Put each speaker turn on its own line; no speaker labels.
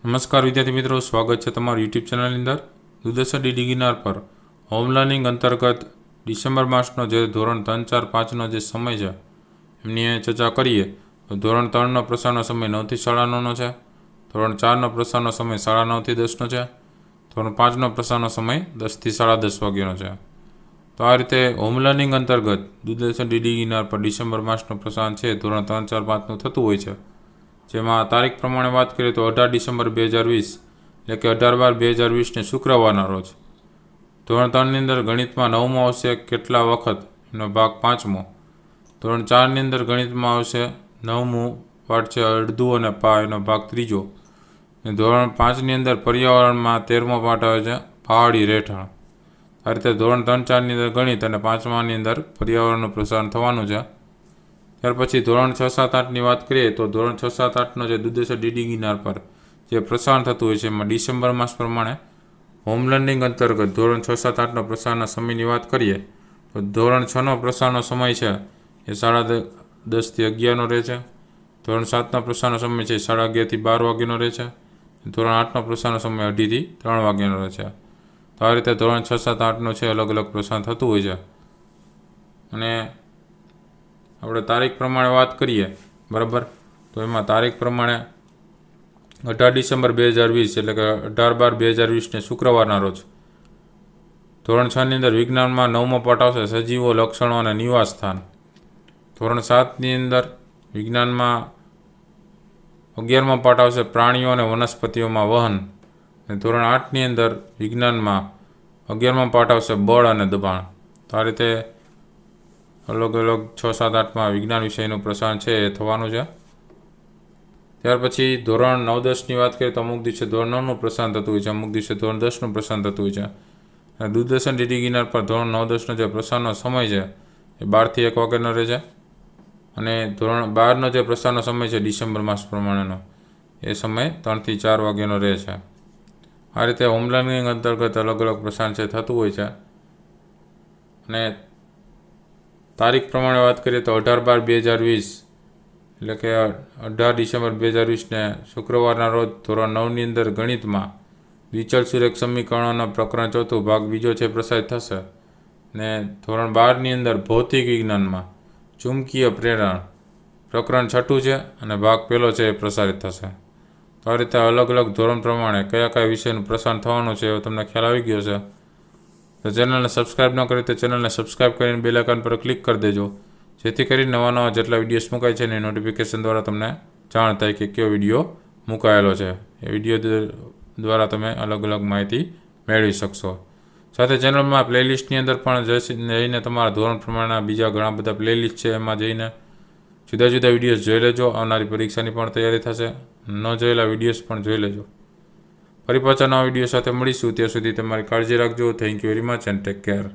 નમસ્કાર વિદ્યાર્થી મિત્રો, સ્વાગત છે તમારું યુટ્યુબ ચેનલની અંદર. દુર્દર્શન ડીડી ગિરનાર પર હોમ લર્નિંગ અંતર્ગત ડિસેમ્બર માસનો જે ધોરણ 3, 4, 5નો જે સમય છે એમની ચર્ચા કરીએ તો ધોરણ 3નો પ્રસારનો સમય 9 થી 9:30નો છે, ધોરણ 4નો પ્રસારનો સમય 9:30 થી 10નો છે, ધોરણ 5નો પ્રસારનો સમય 10 થી 10:30 વાગ્યાનો છે. તો આ રીતે હોમ લર્નિંગ અંતર્ગત દૂરદર્શન ડીડી ગિરનાર પર ડિસેમ્બર માસનો પ્રસારણ છે ધોરણ 3, 4, 5નું થતું હોય છે. જેમાં તારીખ પ્રમાણે વાત કરીએ તો 18 ડિસેમ્બર 2020 એટલે કે 18/12/2020ને શુક્રવારના રોજ ધોરણ 3ની અંદર ગણિતમાં 9મો આવશે કેટલા વખત એનો ભાગ 5મો. ધોરણ 4ની અંદર ગણિતમાં આવશે 9મું પાઠ છે અડધું અને પા એનો ભાગ 3જો. ધોરણ 5ની અંદર પર્યાવરણમાં 13મો પાઠ આવે છે પહાડી રહેઠાણ. આ રીતે ધોરણ 3, 4ની અંદર ગણિત અને 5માની અંદર પર્યાવરણનું પ્રસારણ થવાનું છે. ત્યાર પછી ધોરણ 6, 7, 8ની વાત કરીએ તો ધોરણ 6, 7, 8નો જે દૂરદર્શન ડીડી ગિરનાર પર જે પ્રસારણ થતું હોય છે એમાં ડિસેમ્બર માસ પ્રમાણે હોમ લર્નિંગ અંતર્ગત ધોરણ 6, 7, 8નો પ્રસારના સમયની વાત કરીએ તો ધોરણ 6નો પ્રસારનો સમય છે એ 10:30 થી 11નો રહે છે. ધોરણ 7નો પ્રસારનો સમય છે 11:30 થી 12 વાગ્યાનો રહે છે. ધોરણ 8નો પ્રસારનો સમય 2:30 થી 3 વાગ્યાનો રહે છે. તો આ રીતે ધોરણ 6, 7, 8નો છે અલગ અલગ પ્રસારણ થતું હોય છે. અને આપણે તારીખ પ્રમાણે વાત કરીએ બરાબર, તો એમાં તારીખ પ્રમાણે 18 ડિસેમ્બર 2020 એટલે કે 18/12/2020ને શુક્રવારના રોજ ધોરણ 6ની અંદર વિજ્ઞાનમાં 9મો પાઠ આવશે સજીવો, લક્ષણો અને નિવાસ સ્થાન. ધોરણ 7ની અંદર વિજ્ઞાનમાં 11મો પાઠ આવશે પ્રાણીઓ અને વનસ્પતિઓમાં વહન. અને ધોરણ 8ની અંદર વિજ્ઞાનમાં 11મો પાઠ આવશે બળ અને દબાણ. તો આ રીતે અલગ અલગ 6, 7, 8માં વિજ્ઞાન વિષયનું પ્રસારણ છે એ થવાનું છે. ત્યાર પછી ધોરણ 9, 10ની વાત કરીએ તો અમુક દિવસે ધોરણ 9નું પ્રસારણ થતું હોય છે, અમુક દિવસે ધોરણ 10નું પ્રસારણ થતું હોય છે. અને દૂરદર્શન ડીડી ગિરનાર પર ધોરણ 9, 10નો જે પ્રસારનો સમય છે એ 12 થી 1 વાગ્યાનો રહે છે. અને ધોરણ 12નો જે પ્રસારનો સમય છે ડિસેમ્બર માસ પ્રમાણેનો એ સમય 3 થી 4 વાગ્યાનો રહે છે. આ રીતે હોમ લર્નિંગ અંતર્ગત અલગ અલગ પ્રસારણ છે થતું હોય છે. અને તારીખ પ્રમાણે વાત કરીએ તો 18/12/2020 એટલે કે 18 ડિસેમ્બર 2020ને શુક્રવારના રોજ ધોરણ 9ની અંદર ગણિતમાં દ્વિચલ સુરેખ સમીકરણોના પ્રકરણ 4 ભાગ 2 છે પ્રસારિત થશે. ને ધોરણ 12ની અંદર ભૌતિક વિજ્ઞાનમાં ચુંબકીય પ્રેરણ પ્રકરણ 6 છે અને ભાગ 1 છે એ પ્રસારિત થશે. તો આ રીતે અલગ અલગ ધોરણ પ્રમાણે કયા કયા વિષયનું પ્રસારણ થવાનું છે એવો તમને ખ્યાલ આવી ગયો છે. તો ચેનલને સબસ્ક્રાઈબ ન કરી તો ચેનલને સબસ્ક્રાઈબ કરીને બેલ આઇકન પર ક્લિક કરી દેજો, જેથી કરી નવા જેટલા વિડીયોઝ મુકાય છે એની નોટિફિકેશન દ્વારા તમને જાણ થાય કે કયો વિડીયો મુકાયેલો છે. એ વિડીયો દ્વારા તમે અલગ અલગ માહિતી મેળવી શકશો. સાથે ચેનલમાં પ્લેલિસ્ટની અંદર પણ જઈને તમારા ધોરણ પ્રમાણેના બીજા ઘણા બધા પ્લેલિસ્ટ છે એમાં જઈને જુદા જુદા વિડીયોઝ જોઈ લેજો. આવનારી પરીક્ષાની પણ તૈયારી થશે. ન જોયેલા વિડીયોઝ પણ જોઈ લેજો. ફરી પાછા નવા વિડીયો સાથે મળીશું. ત્યાં સુધી તમારી કાળજી રાખજો. Thank you very much and take care.